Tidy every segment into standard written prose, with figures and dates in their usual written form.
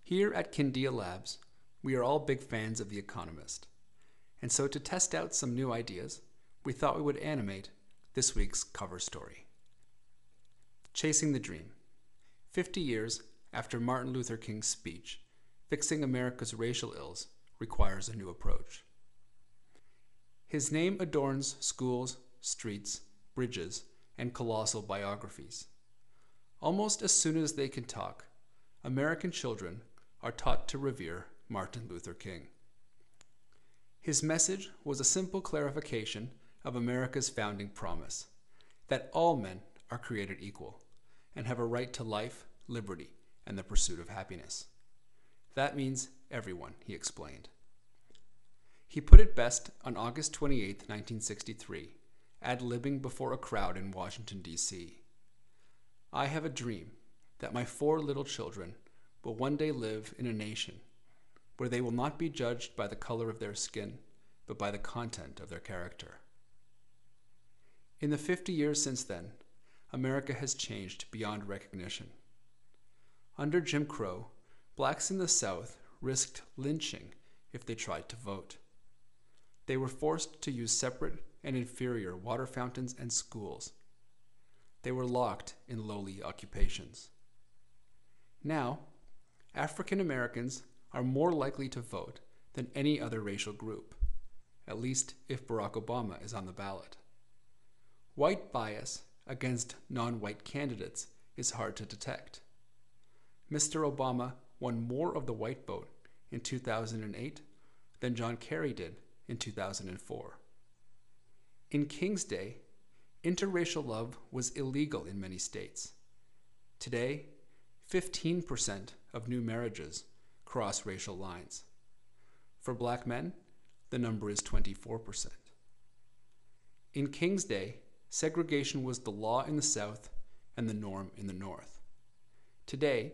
Here at Kindea Labs, we are all big fans of The Economist. And so to test out some new ideas, we thought we would animate this week's cover story. Chasing the Dream. 50 years after Martin Luther King's speech, fixing America's racial ills requires a new approach. His name adorns schools, streets, bridges, and colossal biographies. Almost as soon as they can talk, American children are taught to revere Martin Luther King. His message was a simple clarification of America's founding promise, that all men are created equal and have a right to life, liberty, and the pursuit of happiness. That means everyone, he explained. He put it best on August 28, 1963, ad-libbing before a crowd in Washington, D.C. I have a dream that my 4 little children will one day live in a nation where they will not be judged by the color of their skin, but by the content of their character. In the 50 years since then, America has changed beyond recognition. Under Jim Crow, blacks in the South risked lynching if they tried to vote. They were forced to use separate and inferior water fountains and schools. They were locked in lowly occupations. Now, African Americans are more likely to vote than any other racial group, at least if Barack Obama is on the ballot. White bias against non-white candidates is hard to detect. Mr. Obama won more of the white vote in 2008 than John Kerry did in 2004. In King's Day, interracial love was illegal in many states. Today, 15% of new marriages cross racial lines. For black men, the number is 24%. In King's Day, segregation was the law in the South and the norm in the North. Today,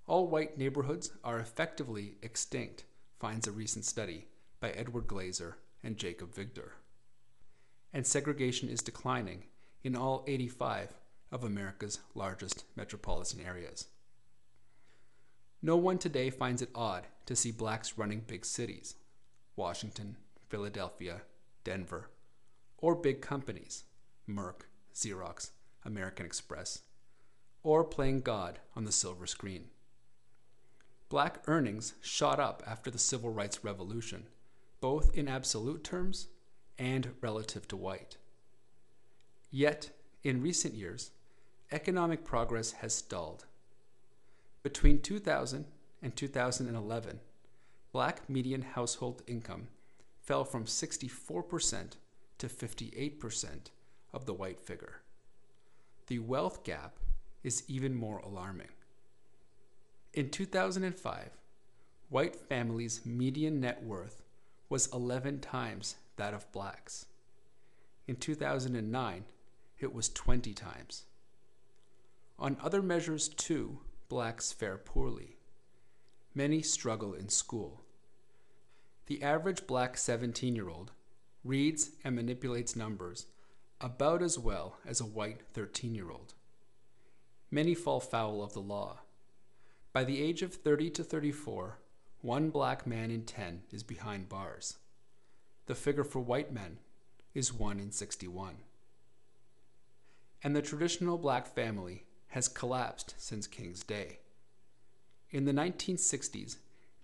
all white neighborhoods are effectively extinct, finds a recent study by Edward Glazer and Jacob Vigdor. And segregation is declining in all 85 of America's largest metropolitan areas. No one today finds it odd to see blacks running big cities, Washington, Philadelphia, Denver, or big companies, Merck, Xerox, American Express, or playing God on the silver screen. Black earnings shot up after the Civil Rights Revolution, both in absolute terms and relative to white. Yet, in recent years, economic progress has stalled. Between 2000 and 2011, black median household income fell from 64% to 58% of the white figure. The wealth gap is even more alarming. In 2005, white families' median net worth was 11 times that of blacks. In 2009, it was 20 times. On other measures, too, blacks fare poorly. Many struggle in school. The average black 17-year-old reads and manipulates numbers about as well as a white 13-year-old. Many fall foul of the law. By the age of 30 to 34, 1 black man in 10 is behind bars. The figure for white men is 1 in 61. And the traditional black family has collapsed since King's Day. In the 1960s,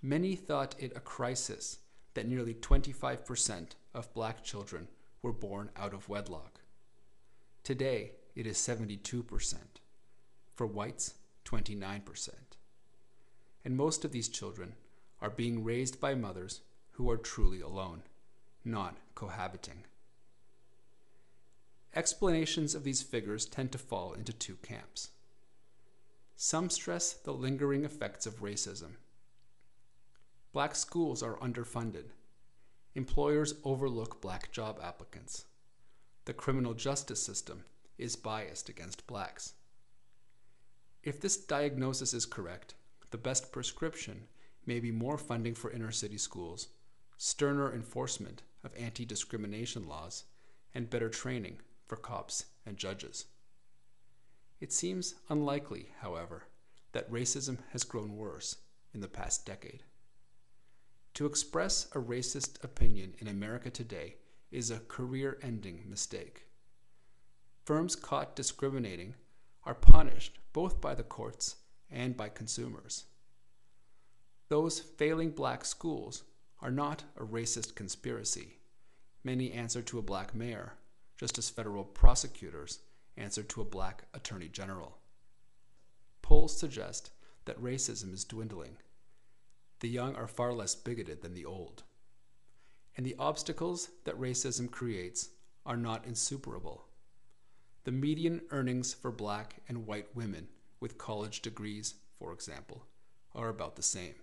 many thought it a crisis that nearly 25% of black children were born out of wedlock. Today, it is 72%. For whites, 29%. And most of these children are being raised by mothers who are truly alone, not cohabiting. Explanations of these figures tend to fall into 2 camps. Some stress the lingering effects of racism. Black schools are underfunded. Employers overlook black job applicants. The criminal justice system is biased against blacks. If this diagnosis is correct, the best prescription may be more funding for inner-city schools, sterner enforcement of anti-discrimination laws, and better training for cops and judges. It seems unlikely, however, that racism has grown worse in the past decade. To express a racist opinion in America today is a career-ending mistake. Firms caught discriminating are punished both by the courts and by consumers. Those failing black schools are not a racist conspiracy. Many answer to a black mayor, just as federal prosecutors answer to a black attorney general. Polls suggest that racism is dwindling. The young are far less bigoted than the old. And the obstacles that racism creates are not insuperable. The median earnings for black and white women with college degrees, for example, are about the same.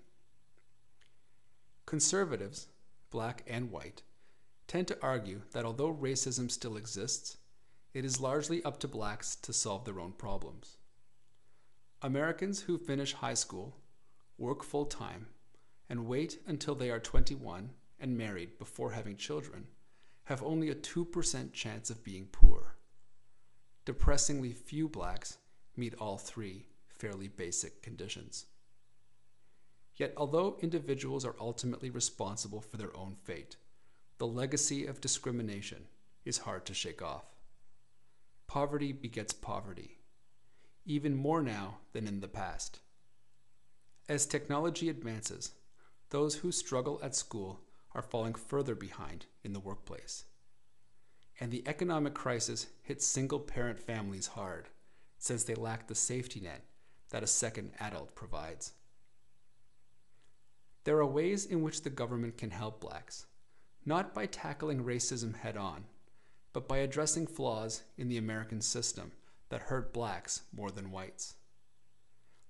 Conservatives, black and white, tend to argue that although racism still exists, it is largely up to blacks to solve their own problems. Americans who finish high school, work full-time, and wait until they are 21 and married before having children have only a 2% chance of being poor. Depressingly few blacks meet all three fairly basic conditions. Yet although individuals are ultimately responsible for their own fate, the legacy of discrimination is hard to shake off. Poverty begets poverty, even more now than in the past. As technology advances, those who struggle at school are falling further behind in the workplace. And the economic crisis hits single-parent families hard, since they lack the safety net that a second adult provides. There are ways in which the government can help blacks, not by tackling racism head-on, but by addressing flaws in the American system that hurt blacks more than whites.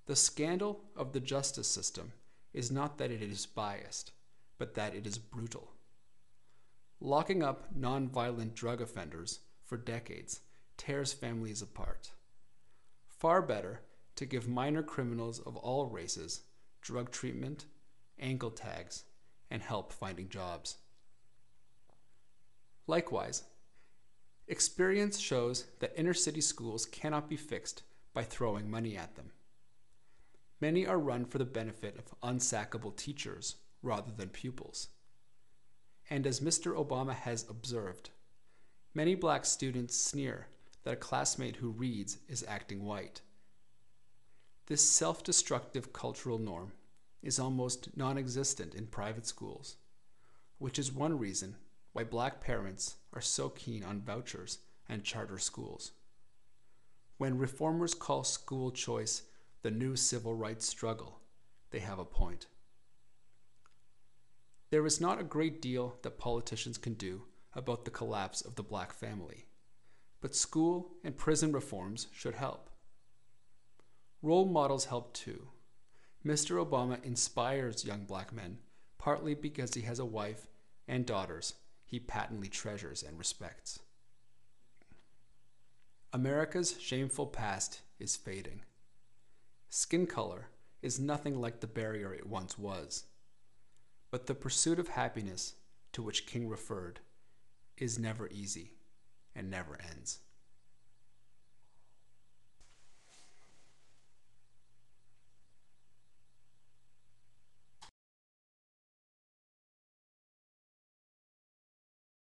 The scandal of the justice system is not that it is biased, but that it is brutal. Locking up nonviolent drug offenders for decades tears families apart. Far better to give minor criminals of all races drug treatment, ankle tags, and help finding jobs. Likewise, experience shows that inner-city schools cannot be fixed by throwing money at them. Many are run for the benefit of unsackable teachers rather than pupils. And as Mr. Obama has observed, many black students sneer that a classmate who reads is acting white. This self-destructive cultural norm is almost non-existent in private schools, which is one reason why black parents are so keen on vouchers and charter schools. When reformers call school choice the new civil rights struggle, they have a point. There is not a great deal that politicians can do about the collapse of the black family, but school and prison reforms should help. Role models help too. Mr. Obama inspires young black men partly because he has a wife and daughters he patently treasures and respects. America's shameful past is fading. Skin color is nothing like the barrier it once was, but the pursuit of happiness to which King referred is never easy and never ends.